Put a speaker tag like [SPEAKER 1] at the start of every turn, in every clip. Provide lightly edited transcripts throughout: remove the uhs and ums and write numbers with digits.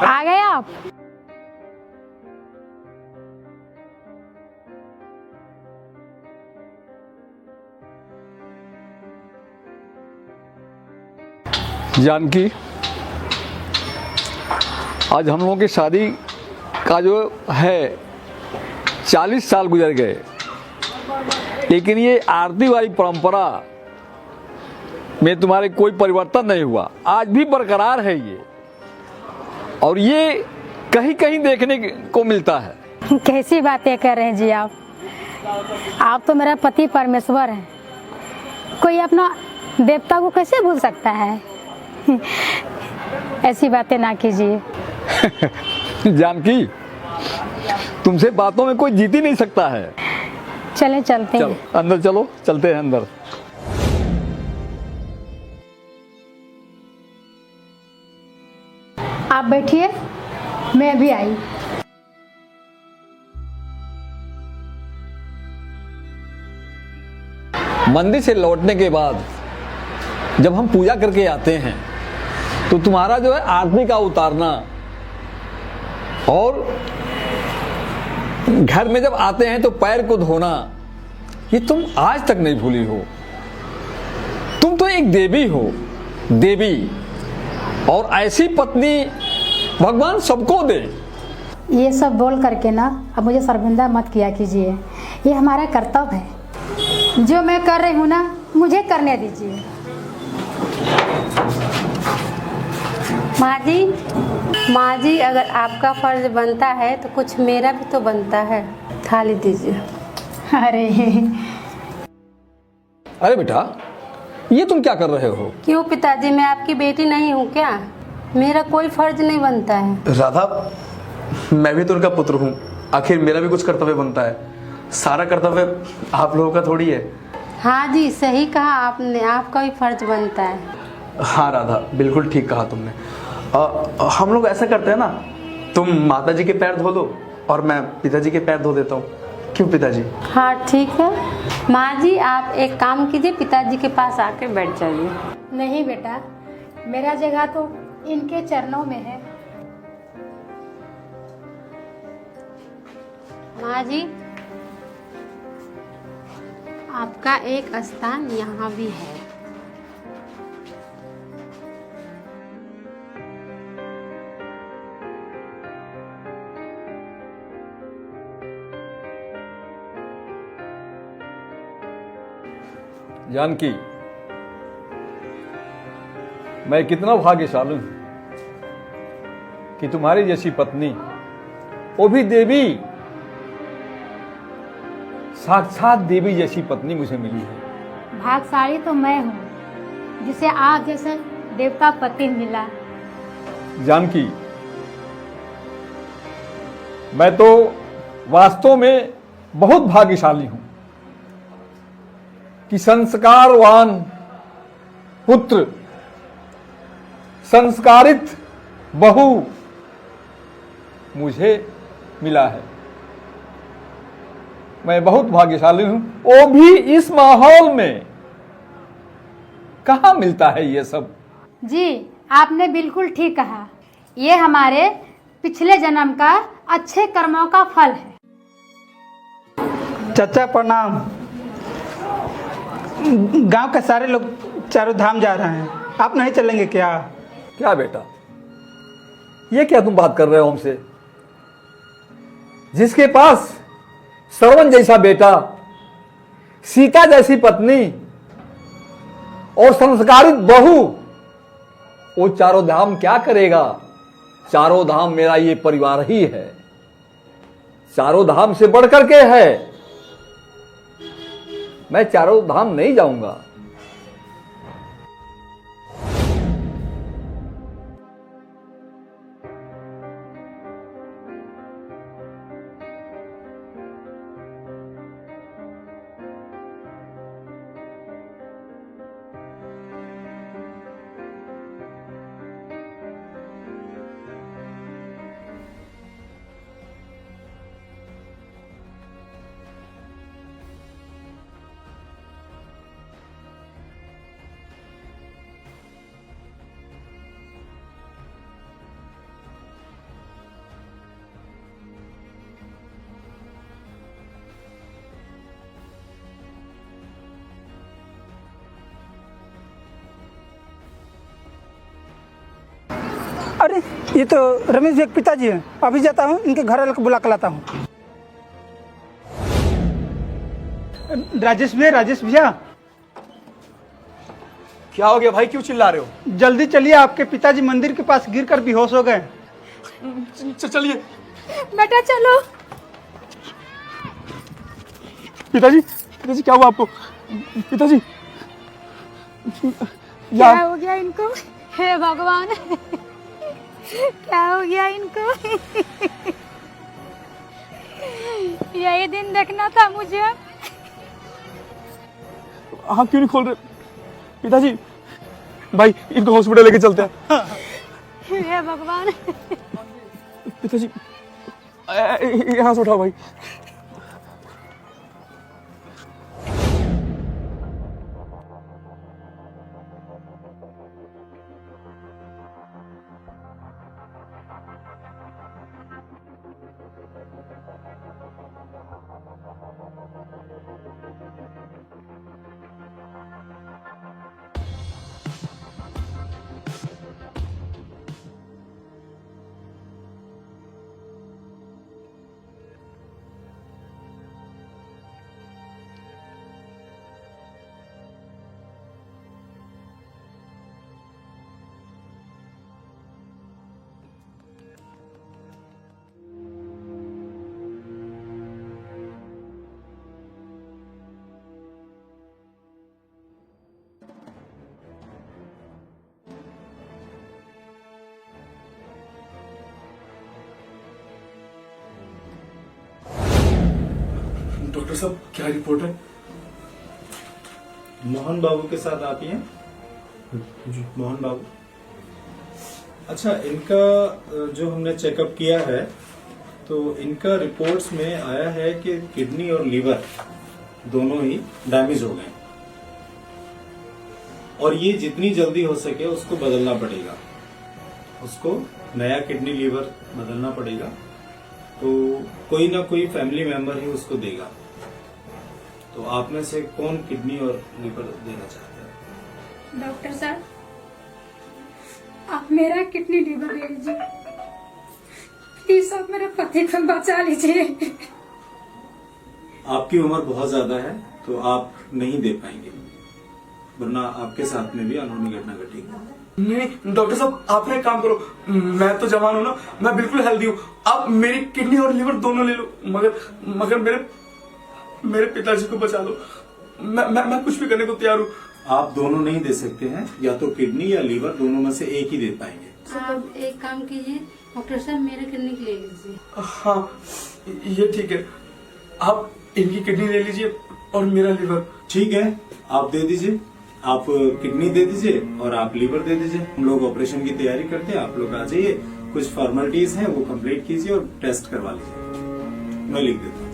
[SPEAKER 1] आ गए आप?
[SPEAKER 2] जानकी, आज हम लोगों की शादी का जो है 40 साल गुजर गए, लेकिन ये आरती वाली परंपरा में तुम्हारे कोई परिवर्तन नहीं हुआ, आज भी बरकरार है ये। और ये कहीं कहीं देखने को मिलता है।
[SPEAKER 1] कैसी बातें कर रहे हैं जी आप? आप तो मेरा पति परमेश्वर है, कोई अपना देवता को कैसे भूल सकता है? ऐसी बातें ना कीजिए।
[SPEAKER 2] जानकी, तुमसे बातों में कोई जीत ही नहीं सकता है।
[SPEAKER 1] चले चलते
[SPEAKER 2] चलो
[SPEAKER 1] हैं।
[SPEAKER 2] अंदर चलो, चलते हैं अंदर।
[SPEAKER 1] आप बैठिए, मैं भी आई।
[SPEAKER 2] मंदिर से लौटने के बाद जब हम पूजा करके आते हैं तो तुम्हारा जो है आरती का उतारना और घर में जब आते हैं तो पैर को धोना, ये तुम आज तक नहीं भूली हो। तुम तो एक देवी हो, देवी, और ऐसी पत्नी भगवान सबको दे।
[SPEAKER 1] ये सब बोल करके ना अब मुझे शर्मिंदा मत किया कीजिए, ये हमारा कर्तव्य है। जो मैं कर रही हूँ ना, मुझे करने दीजिए।
[SPEAKER 3] माँ जी, अगर आपका फर्ज बनता है तो कुछ मेरा भी तो बनता है। थाली दीजिए।
[SPEAKER 1] अरे
[SPEAKER 2] अरे बेटा, ये तुम क्या कर रहे हो?
[SPEAKER 3] क्यों पिताजी, मैं आपकी बेटी नहीं हूँ क्या? मेरा कोई फर्ज नहीं बनता है?
[SPEAKER 4] राधा, मैं भी तो उनका पुत्र हूँ, आखिर मेरा भी कुछ कर्तव्य बनता है। सारा कर्तव्य आप लोगों का थोड़ी है।
[SPEAKER 3] हाँ जी, सही कहा आपने, आपका भी फर्ज बनता है।
[SPEAKER 4] हाँ राधा, बिल्कुल ठीक कहा तुमने। हम लोग ऐसा करते हैं ना, तुम माता जी के पैर धो दो और मैं पिताजी के पैर धो देता हूँ। क्यों पिताजी?
[SPEAKER 3] हाँ ठीक है। माँ जी, आप एक काम कीजिए, पिताजी के पास आके बैठ जाइए।
[SPEAKER 1] नहीं बेटा, मेरा जगह तो इनके चरणों में है।
[SPEAKER 3] माँ जी, आपका एक स्थान यहाँ भी है।
[SPEAKER 2] जानकी, मैं कितना भाग्यशाली हूं कि तुम्हारी जैसी पत्नी, वो भी देवी, साक्षात देवी जैसी पत्नी मुझे मिली है।
[SPEAKER 1] भाग्यशाली तो मैं हूँ जिसे आप जैसे देवता पति मिला।
[SPEAKER 2] जानकी, मैं तो वास्तव में बहुत भाग्यशाली हूं कि संस्कारवान पुत्र, संस्कारित बहू मुझे मिला है। मैं बहुत भाग्यशाली हूं, वो भी इस माहौल में। कहाँ मिलता है ये सब?
[SPEAKER 1] जी, आपने बिल्कुल ठीक कहा, ये हमारे पिछले जन्म का अच्छे कर्मों का फल है।
[SPEAKER 5] चाचा प्रणाम। गांव के सारे लोग चारों धाम जा रहे हैं, आप नहीं चलेंगे क्या?
[SPEAKER 2] क्या बेटा, ये क्या तुम बात कर रहे हो हमसे? जिसके पास श्रवण जैसा बेटा, सीता जैसी पत्नी और संस्कारित बहू, वो चारों धाम क्या करेगा? चारों धाम मेरा ये परिवार ही है, चारों धाम से बढ़कर के है। मैं चारों धाम नहीं जाऊंगा।
[SPEAKER 5] अरे ये तो रमेश भैया के पिताजी हैं। अभी जाता हूँ, इनके घर वाले को बुला कर लाता हूँ। राजेश भैया
[SPEAKER 4] क्या हो गया भाई, क्यों चिल्ला रहे हो?
[SPEAKER 5] जल्दी चलिए, आपके पिताजी मंदिर के पास गिरकर बेहोश हो गए।
[SPEAKER 4] चलिए।
[SPEAKER 1] बेटा चलो।
[SPEAKER 4] पिताजी क्या हुआ आपको? पिताजी
[SPEAKER 1] क्या हो गया इनको? हे भगवान, क्या हो गया इनको? यही दिन देखना था मुझे।
[SPEAKER 4] हाँ, क्यों नहीं खोल रहे? पिताजी भाई, इनको हॉस्पिटल लेके चलते हैं।
[SPEAKER 1] हे भगवान।
[SPEAKER 4] पिताजी यहाँ से उठाओ भाई। डॉक्टर साहब, क्या रिपोर्ट है?
[SPEAKER 6] मोहन बाबू के साथ आप ही हैं? जी, मोहन बाबू। अच्छा, इनका जो हमने चेकअप किया है तो इनका रिपोर्ट्स में आया है कि किडनी और लीवर दोनों ही डैमेज हो गए और ये जितनी जल्दी हो सके उसको बदलना पड़ेगा। उसको नया किडनी लीवर बदलना पड़ेगा, तो कोई ना कोई फैमिली मेंबर ही उसको देगा। तो आप में से कौन किडनी और लीवर देना चाहते हैं?
[SPEAKER 1] डॉक्टर साहब, आप मेरा किडनी लीवर दे लीजिए प्लीज। आप मेरे पति को बचा लीजिए।
[SPEAKER 6] आपकी उम्र बहुत ज्यादा है तो आप नहीं दे पाएंगे, वरना आपके साथ में भी अनहोनी घटना घटेगी।
[SPEAKER 4] नहीं डॉक्टर साहब, आप एक काम करो, मैं तो जवान हूँ ना, मैं बिल्कुल हेल्दी हूँ। आप मेरी किडनी और लीवर दोनों ले लो, मगर मेरे पिताजी को बचा लो। मैं कुछ भी करने को तैयार हूँ।
[SPEAKER 6] आप दोनों नहीं दे सकते हैं, या तो किडनी या लीवर दोनों में से एक ही दे पाएंगे।
[SPEAKER 3] आप एक काम कीजिए डॉक्टर साहब, मेरे किडनी ले लीजिए।
[SPEAKER 4] हाँ, ये ठीक है। आप इनकी किडनी ले लीजिए और मेरा लीवर।
[SPEAKER 6] ठीक है, आप दे दीजिए। आप किडनी दे दीजिए और आप लीवर दे दीजिए। हम लोग ऑपरेशन की तैयारी करते हैं, आप लोग आ जाइए। कुछ फॉर्मेलिटीज हैं वो कंप्लीट कीजिए और टेस्ट करवा लीजिए। मैं लिख देता हूँ।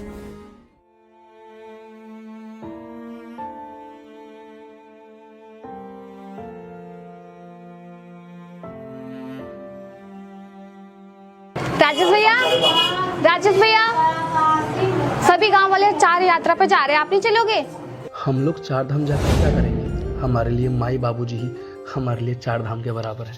[SPEAKER 7] राजेश भैया, सभी गांव वाले 4 यात्रा पे जा रहे हैं, आप नहीं चलोगे?
[SPEAKER 8] हम लोग 4 धाम जाकर क्या करेंगे? हमारे लिए माई बाबूजी ही हमारे लिए 4 धाम के बराबर है।